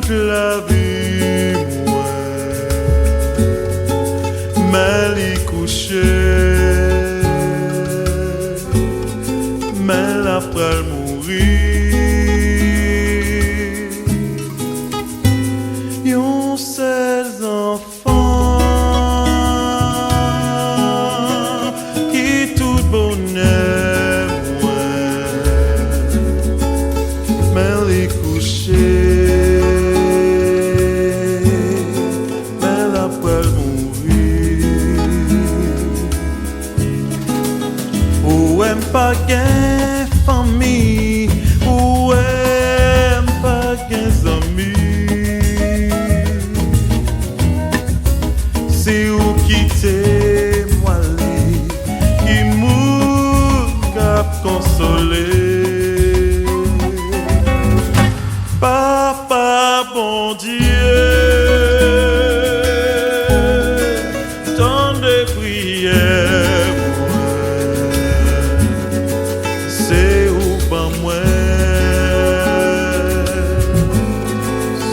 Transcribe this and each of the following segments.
toute la vie, moi, mal y coucher, mal après mourir. Yon seul enfant qui tout bonheur, moi, mal y coucher. Pas gain famille, ou pas gain amis. C'est où quitter moi qui mou cap consoler. Papa bon Dieu, tant de prières. C'est où pas moi,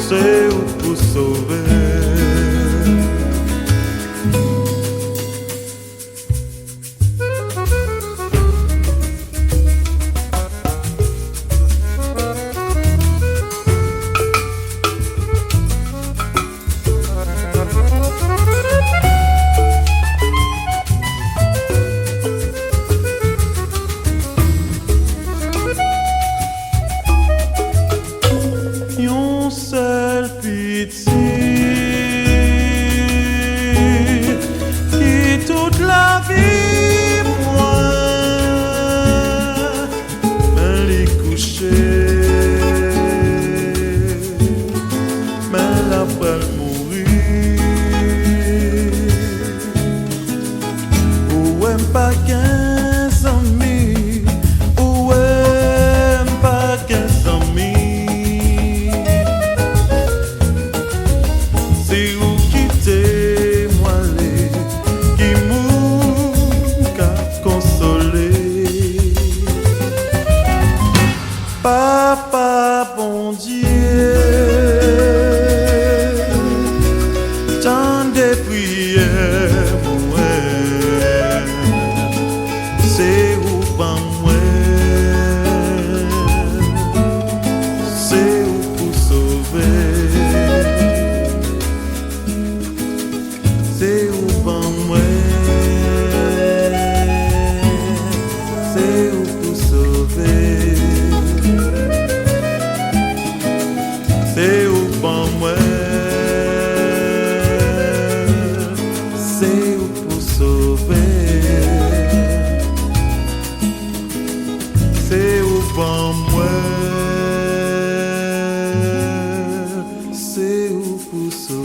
c'est où pour sauver. Seul pitié qui toute la vie moi me les coucher, me la faire mourir. Ou aime pas 15 amis, ou aime pas 15 amis. Papa bon Dieu, tant de prières, moi, c'est où pas moi, c'est où pour sauver, c'est où pas moi, c'est où pour sauver. C'est où pas moi, c'est où pour sauver. C'est où pas moi, c'est où pour sauver.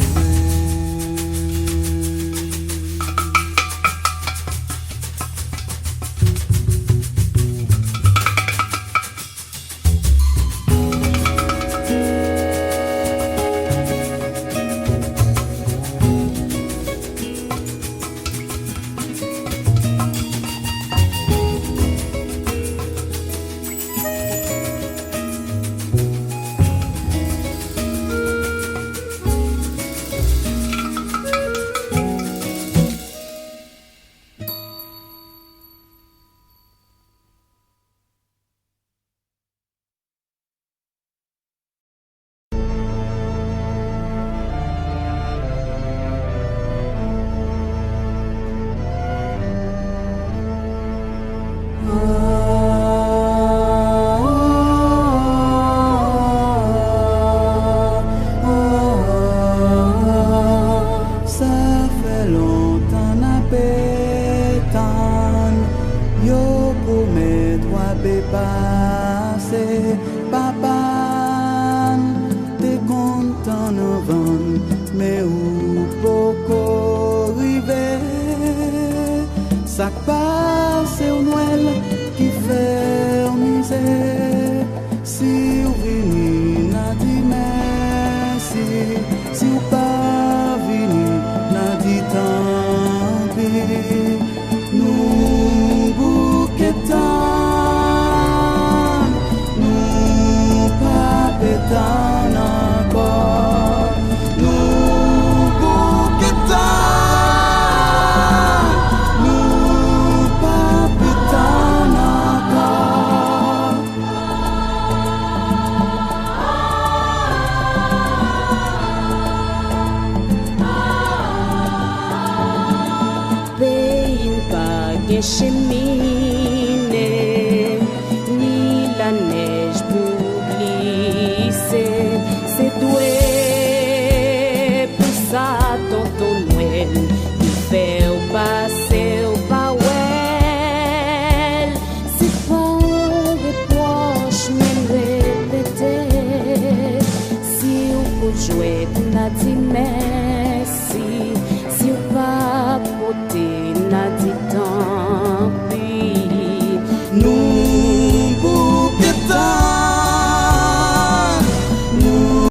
Papa, t'es content novembre, mais où pour arriver, ça passe au Noël qui fait misère. Si vous venez, n'a dit merci, si vous pas venu, n'a dit tant pis. Nous bouquetons. Tan encore. bien cheminer, ni la neige pour glisser. C'est doué pour ça, tonton Noël, qui fait au passé au bawel. C'est pas un reproche, mais répéter. Si on peut jouer, n'a dit merci. Si on va porter, n'a dit tant.